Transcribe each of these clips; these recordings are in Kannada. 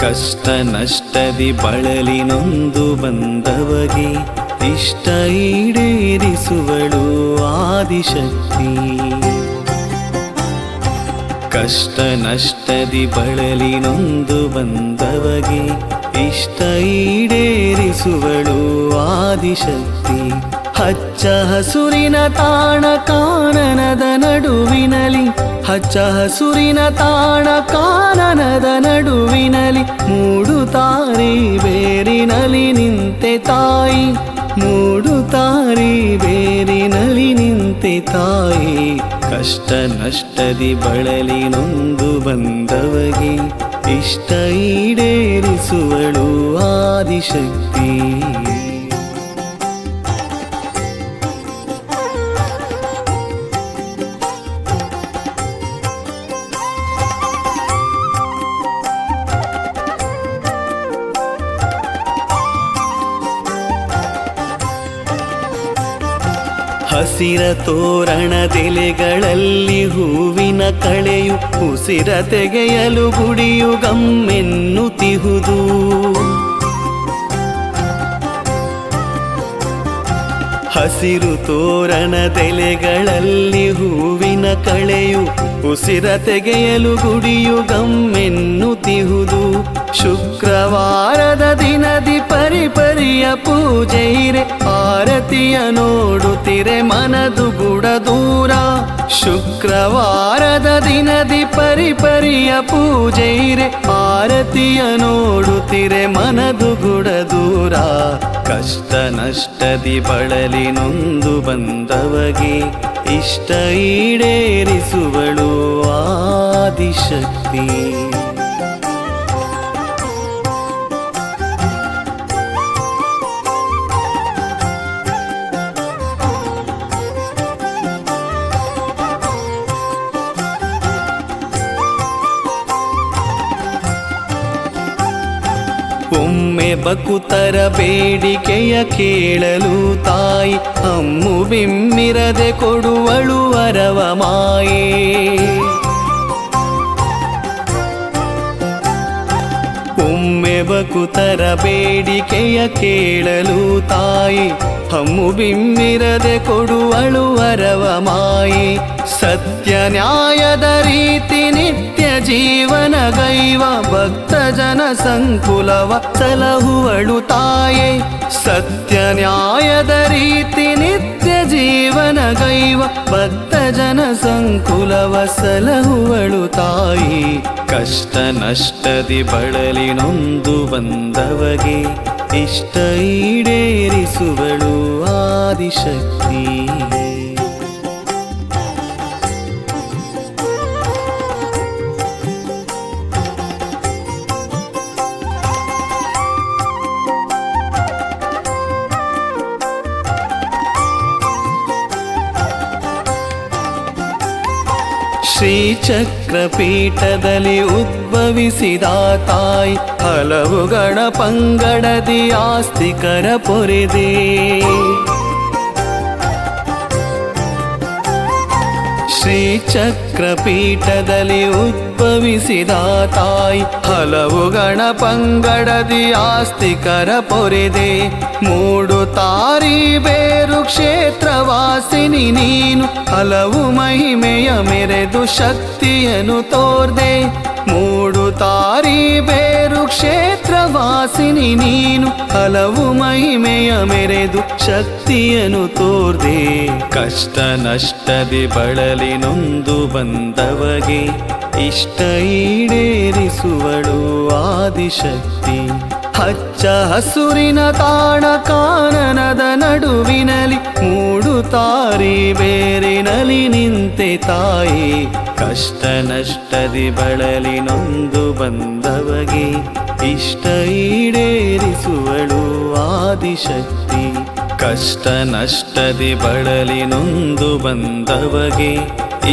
ಕಷ್ಟ ನಷ್ಟದಿ ಬಳಲಿ ನೊಂದು ಬಂದವಗೆ ಇಷ್ಟ ಈಡೇರಿಸುವಳು ಆದಿಶಕ್ತಿ. ಕಷ್ಟ ನಷ್ಟದಿ ಬಳಲಿ ನೊಂದು ಬಂದವಗೆ ಇಷ್ಟ ಈಡೇರಿಸುವಳು ಆದಿಶಕ್ತಿ. ಹಚ್ಚ ಹಸುರಿನ ತಾಣ ಕಾನನದ ನಡುವಿನಲಿ, ಹಚ್ಚ ಹಸುರಿನ ತಾಣ ಕಾನನದ ನಡುವಿನಲಿ, ಮೂಡುತ್ತಾರಿ ಬೇರಿನಲಿ ನಿಂತೆ ತಾಯಿ, ಮೂಡುತ್ತಾರಿ ಬೇರಿನಲಿ ನಿಂತೆ ತಾಯಿ. ಕಷ್ಟ ನಷ್ಟದಿ ಬಳಲಿ ನೊಂದು ಬಂದವಗೆ ಇಷ್ಟ ಈಡೇರಿಸುವಳು ಆದಿಶಕ್ತಿ. ಹಸಿರ ತೋರಣದೆಲೆಗಳಲ್ಲಿ ಹೂವಿನ ಕಳೆಯು ಉಸಿರ ತೆಗೆಯಲು ಗುಡಿಯು ಗಮ್ಮೆನ್ನುತ್ತಿಹುದು. ಹಸಿರು ತೋರಣದೆಲೆಗಳಲ್ಲಿ ಹೂವಿನ ಕಳೆಯು ಉಸಿರ ತೆಗೆಯಲು ಗುಡಿಯು ಗಮ್ಮೆನ್ನುತ್ತಿಹುದು. ಶುಕ್ರವಾರದ ದಿನದಿ ಪರಿಪರಿಯ ಪೂಜೆಯಿರೆ, ಆರತಿಯ ನೋಡುತ್ತಿರೆ ಮನದು ಗುಡ ದೂರ. ಶುಕ್ರವಾರದ ದಿನದಿ ಪರಿಪರಿಯ ಪೂಜೆಯಿರೆ, ಆರತಿಯ ನೋಡುತ್ತಿರೆ ಮನದು ಗುಡ ದೂರ. ಕಷ್ಟ ನಷ್ಟದಿ ಬಳಲಿ ನೊಂದು ಬಂದವಗೆ ಇಷ್ಟ ಈಡೇರಿಸುವಳು ಆದಿಶಕ್ತಿ. ಒಮ್ಮೆ ಬಕುತರ ಬೇಡಿಕೆಯ ಕೇಳಲು ತಾಯಿ, ಅಮ್ಮು ಬಿಮ್ಮಿರದೆ ಕೊಡುವಳು ವರವ ಮಾಯೆ. ಒಮ್ಮೆ ಬಕುತರ ಬೇಡಿಕೆಯ ಕೇಳಲು ತಾಯಿ, ಹಮ್ಮು ಬಿಮ್ಮಿರದೆ ಕೊಡುವಳು ವರವ ಮಾಯೆ. ಸತ್ಯ ನ್ಯಾಯದ ರೀತಿ ನಿತ್ಯ ಜೀವನ ಗೈವ ಭಕ್ತ ಜನ ಸಂಕುಲವ ಸಲಹುವಳು ತಾಯೇ. ಸತ್ಯ ನ್ಯಾಯದ ರೀತಿ ನಿತ್ಯ ಜೀವನ ಗೈವ ಭಕ್ತ ಜನ ಸಂಕುಲವ ಸಲಹುವಳು ತಾಯಿ. ಕಷ್ಟ ನಷ್ಟದಿ ಬಳಲಿ ನೊಂದು ಬಂದವಗೆ ಇಷ್ಟ ಈಡೇರಿಸುವಳು ಆದಿಶಕ್ತಿ. ಶ್ರೀಚಕ್ರಪೀಠದಲ್ಲಿ ಉದ್ಭವಿಸಿದ ತಾಯಿ, ಹಲವು ಗಣ ಪಂಗಡದಿ ಆಸ್ತಿಕರ ಪೊರೆದೆ. ಶ್ರೀಚಕ್ರಪೀಠದಲ್ಲಿ ಉದ್ಭವಿಸಿದ ತಾಯಿ, ಹಲವು ಗಣ ಪಂಗಡದಿ ಆಸ್ತಿಕರ ಪೊರೆದೆ. ಮೂಡುತ್ತಾರಿ ಬೇರು ಕ್ಷೇತ್ರವಾಸಿನಿ ನೀನು, ಹಲವು ಮಹಿಮೆಯ ಮೆರೆದು ಶಕ್ತಿಯನ್ನು ತೋರ್ದೆ. ಮೂಡುತ್ತಾರಿ ಬೇರು ಕ್ಷೇತ್ರವಾಸಿನಿ ನೀನು, ಹಲವು ಮಹಿಮೆಯ ಮೆರೆದು ಶಕ್ತಿಯನ್ನು ತೋರ್ದೆ. ಕಷ್ಟ ನಷ್ಟದಿ ಬಳಲಿ ನೊಂದು ಬಂದವಗೆ ಇಷ್ಟ ಈಡೇರಿಸುವಳು ಆದಿಶಕ್ತಿ. ಹಚ್ಚ ಹಸುರಿನ ತಾಣ ಕಾನನದ ನಡುವಿನಲಿ, ಮೂಡುತ್ತಾರಿ ಬೇರಿನಲಿ ನಿಂತೆ ತಾಯಿ. ಕಷ್ಟ ನಷ್ಟದಿ ಬಳಲಿ ನೊಂದು ಬಂದವಗೆ ಇಷ್ಟ ಈಡೇರಿಸುವಳು ಆದಿಶಕ್ತಿ. ಕಷ್ಟ ನಷ್ಟದಿ ಬಳಲಿ ನೊಂದು ಬಂದವಗೆ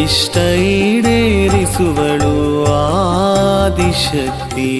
ಇಷ್ಟ ಈಡೇರಿಸುವಳು ಆದಿಶಕ್ತಿ.